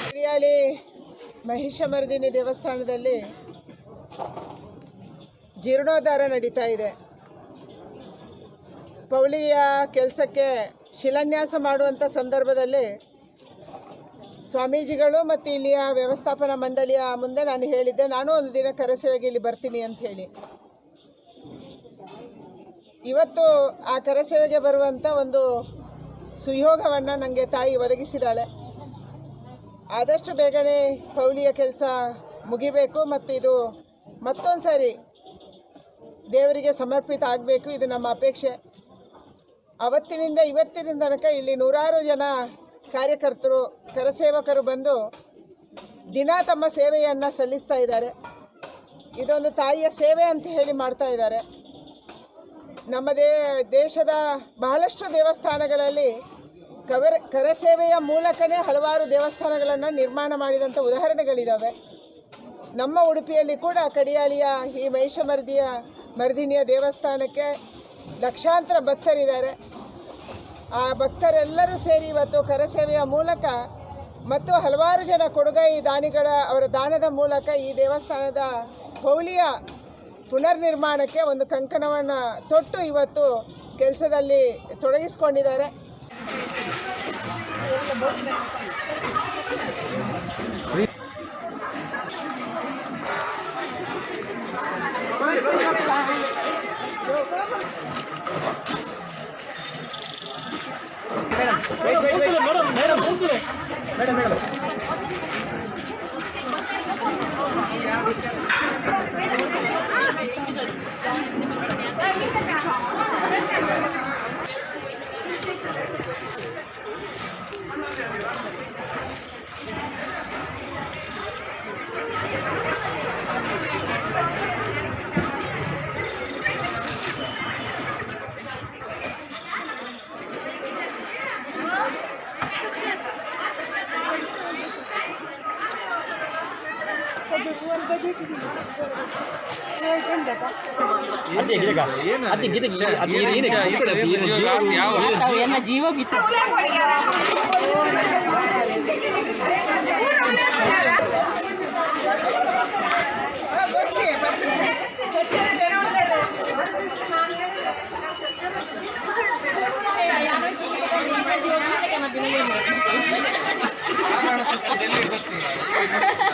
ಹಿರಿಯಾಳಿ ಮಹಿಷಮರ್ದಿನಿ ದೇವಸ್ಥಾನದಲ್ಲಿ ಜೀರ್ಣೋದ್ಧಾರ ನಡೀತಾ ಇದೆ. ಪೌಳಿಯ ಕೆಲಸಕ್ಕೆ ಶಿಲಾನ್ಯಾಸ ಮಾಡುವಂಥ ಸಂದರ್ಭದಲ್ಲಿ ಸ್ವಾಮೀಜಿಗಳು ಮತ್ತು ಇಲ್ಲಿಯ ವ್ಯವಸ್ಥಾಪನಾ ಮಂಡಳಿಯ ಮುಂದೆ ನಾನು ಹೇಳಿದ್ದೆ, ನಾನು ಒಂದು ದಿನ ಕರಸೇವೆಗೆ ಇಲ್ಲಿ ಬರ್ತೀನಿ ಅಂತ ಹೇಳಿ. ಇವತ್ತು ಆ ಕರಸೇವೆಗೆ ಬರುವಂಥ ಒಂದು ಸುಯೋಗವನ್ನು ನನಗೆ ತಾಯಿ ಒದಗಿಸಿದ್ದಾಳೆ. ಆದಷ್ಟು ಬೇಗನೆ ಪೌಳಿಯ ಕೆಲಸ ಮುಗಿಬೇಕು ಮತ್ತು ಇದು ಮತ್ತೊಂದು ಸಾರಿ ದೇವರಿಗೆ ಸಮರ್ಪಿತ ಆಗಬೇಕು, ಇದು ನಮ್ಮ ಅಪೇಕ್ಷೆ. ಅವತ್ತಿನಿಂದ ಇವತ್ತಿನ ತನಕ ಇಲ್ಲಿ ನೂರಾರು ಜನ ಕಾರ್ಯಕರ್ತರು ಕರಸೇವಕರು ಬಂದು ದಿನ ತಮ್ಮ ಸೇವೆಯನ್ನು ಸಲ್ಲಿಸ್ತಾ ಇದ್ದಾರೆ. ಇದೊಂದು ತಾಯಿಯ ಸೇವೆ ಅಂತ ಹೇಳಿ ಮಾಡ್ತಾ ಇದ್ದಾರೆ. ನಮ್ಮ ದೇಶದ ಬಹಳಷ್ಟು ದೇವಸ್ಥಾನಗಳಲ್ಲಿ ಕರಸೇವೆಯ ಮೂಲಕನೇ ಹಲವಾರು ದೇವಸ್ಥಾನಗಳನ್ನು ನಿರ್ಮಾಣ ಮಾಡಿದಂಥ ಉದಾಹರಣೆಗಳಿದ್ದಾವೆ. ನಮ್ಮ ಉಡುಪಿಯಲ್ಲಿ ಕೂಡ ಕಡಿಯಾಳಿಯ ಈ ಮಹಿಷಮರ್ದಿನಿಯ ದೇವಸ್ಥಾನಕ್ಕೆ ಲಕ್ಷಾಂತರ ಭಕ್ತರಿದ್ದಾರೆ. ಆ ಭಕ್ತರೆಲ್ಲರೂ ಸೇರಿ ಇವತ್ತು ಕರಸೇವೆಯ ಮೂಲಕ ಮತ್ತು ಹಲವಾರು ಜನ ಕೊಡುಗೈ ದಾನಿಗಳ ಅವರ ದಾನದ ಮೂಲಕ ಈ ದೇವಸ್ಥಾನದ ಪೌಳಿಯ ಪುನರ್ನಿರ್ಮಾಣಕ್ಕೆ ಒಂದು ಕಂಕಣವನ್ನು ತೊಟ್ಟು ಇವತ್ತು ಕೆಲಸದಲ್ಲಿ ತೊಡಗಿಸಿಕೊಂಡಿದ್ದಾರೆ. ಜೀವೋಗಿತ್ತು ಡೆಲ್ಲಿ ಬರ್ತೀನಿ